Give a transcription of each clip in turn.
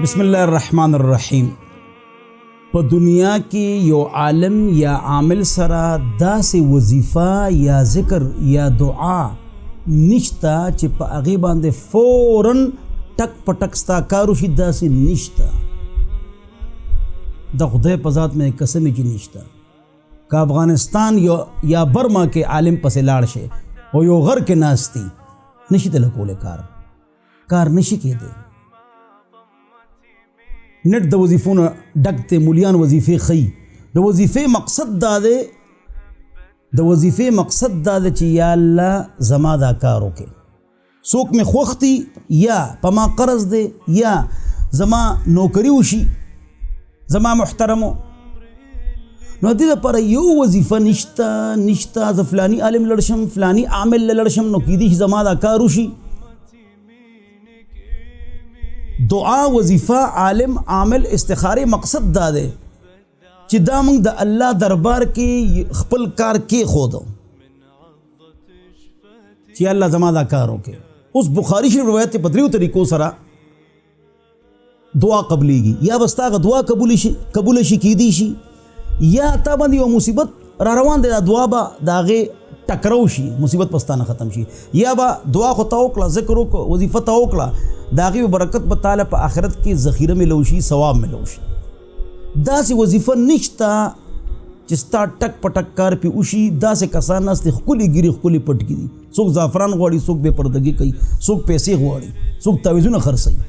بسم الله الرحمن الرحیم. په دنیا کې یو عالم یا عامل سره داسې وظیفه یا ذکر یا دعا نشته چې په هغې باندې فوراً ټک پټک ستا کار وشي، داسې نشته. د خدای په ذات مې قسم چې نشته. که افغانستان یا برما کې عالم پسې لاړ شي او یو غر کې ناستی نشي تله کولی، کار نشي کېدی. نت د وظیفو نه ډک دی، مولیان وظیفې ښیي. د وظیفې مقصد دا دی چې یا الله زما دا کار وکړي، څوک مې خوښ دي یا په ما قرض دی یا زما نوکري وشي، زما محترمو. نو دې دپاره یو وظیفه نشته زه فلاني عالم لړ شم، فلاني عامل له لړ شم، نو کیدی شي زما دا کار وشي. دعا، وظیفه، عالم، عامل، استخاره مقصد دا دی چې دا موږ د الله دربار کې خپل کار کې خودو چې الله زما دا کار وکړي. اوس بخاری شریف روایت په دریو طریقو سره دعا قبلېږي. یا بس تا دعا قبول شي کیدی شي، یا تا باندې یو مصیبت را روان دی، دا دعا به د هغې ټکرو شي، مصیبت پستانه ختم شي. یا به دعا خو ته وکړه، ذکر وکړه، وظیفه ته وکړه، د هغې برکت به تعالی په آخرت کې ذخیره ملو شي، ثواب ملو شي. داسې وظیفه نشته چې ستا ټک پټک کار پې وشي. داسې کسان ناست دي ښکلې ګیرې ښکلې پټکي دي، څوک زعفران غواړي، څوک بې پردګي کوي، څوک پیسې غواړي، څوک تعویذونه خرڅوي.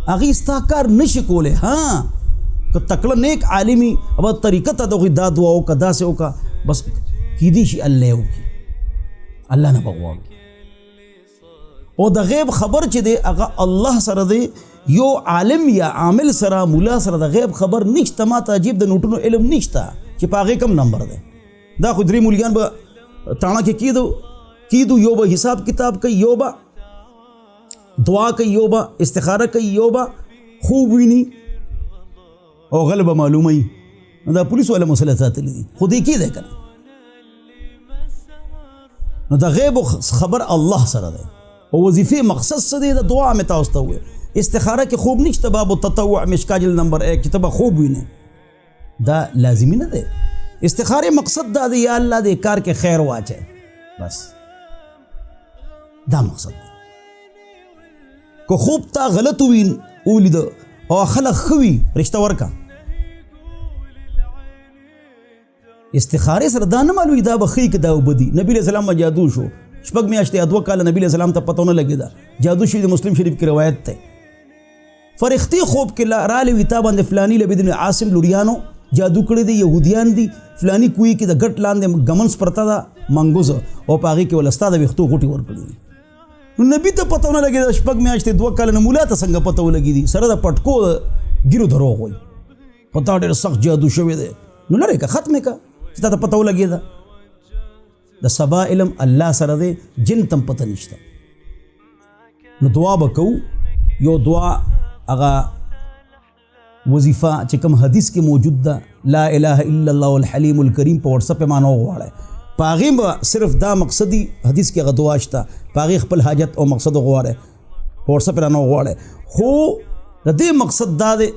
هغې ستا کار نشي کولی. که تکړه نیک عالمي اب طریقه ته دغه دا دعا وکړه، داسې وکړه، بس کیدی شي الله یې وکړي، الله نه به غواړو. او د غیب خبر چې دی هغه الله سره دی. یو عالم یا عامل سره، مولا سره د غیب خبر نشته. ما ته عجیب د نوټونو علم نشته چې په هغې کم نمبر دی. دا خو درې مولیان به تاڼه کې کیدو، یو به حساب کتاب کوي، یو به دعا کوي، یو به استخاره کوي، یو به خوب ویني او غلب معلومي. دا پولیس والا مسله ساتلی دي، خو دې کې دی که نه. نو د غیب خبر الله سره دی. او وظیفې مقصد څه دی؟ د دعا مې تاسو ته وویل. استخاره کې خوب نشته، باب التطوع مشکا جلد نمبر 1 چې ته به خوب وینې، دا لازمي نه دی. استخاره مقصد دا دی یا الله دې کار کې خیر واچي، بس دا مقصد دی. که خوب تا غلط ولید او خلق خوي رشتہ ورکا. استخاره سره دا نه معلومي دا به ښي که دا وبدي. نبی علیہ السلام ما جادو شو 6 میاشتې 2 کاله نبی علیہ السلام ته پته نه لګېده. جادو شوي د مسلم شریف کې روایت دی. فرښتې خوب کې راغلې وي تا باندې فلاني لبید بن عاصم لوریانو جادو کړی دی، یهودیان دي، فلاني کوی کې د ګټ لاندې ګمنس پرته ده منګوز، او په هغې کې ول ستا د ویښتو غوټې ورکړي دي. نو نبي ته پته نه لګېده 6 میاشتې 2 کاله نه مولا ته څنګه پته ولګېدي؟ سره د پټکو ګیرو دروغ وایي په تا ډېر سخت جادو شوی دی. نو لرې که ختمې که چې تا ته پته ولګېده. د سبا علم الله سره دی، جن تم پته نشته. نو دعا به کوو. یو دعا هغه وظیفه چې کوم حدیث کې موجود ده، لا اله الا الله الحلیم الکریم، په وټساپ یې معنی وغواړئ. په هغې به صرف دا مقصدي حدیث کې هغه دعا شته، په هغې خپل حاجت او مقصد وغواړئ، په وټساپ یې رانه وغواړئ. خو د دې مقصد دا دی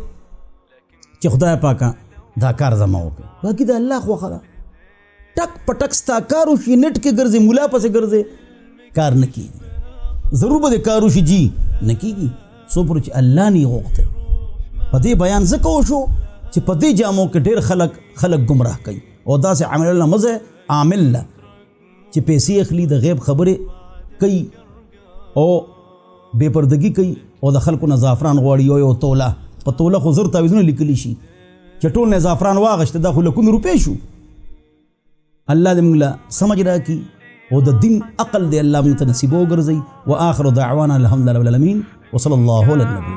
چې خدای پاکه دا کار زما وکړي. باقي د الله خوښه ده. ټک پټک ستا کار وشي، نټ کې ګرځې، مولا پسې ګرځې، کار نه کېږي. ضرور به دې کار وشي جی، نه کېږي څو پورې چې الله نه یې غوښتی. په دې بیان ځکه وشو چې په دې جامو کې ډېر خلک ګمراه کوي. او داسې عامل نه مزه عامل له چې پیسې اخلي، د غیب خبرې کوي او بې پردګي کوي، او د خلکو نه زعفران غواړي. یو توله په توله خو زر تعویذونه لیکلی شي چې ټول نه زعفران واغشته، دا خو لکونه روپۍ شو. الله دې موږ له سمجھ راکړي او د دین عقل دې الله موږ ته نصیب وګرځوي. واخر دعوانا الحمد لله رب العالمین وصلی الله علی النبی.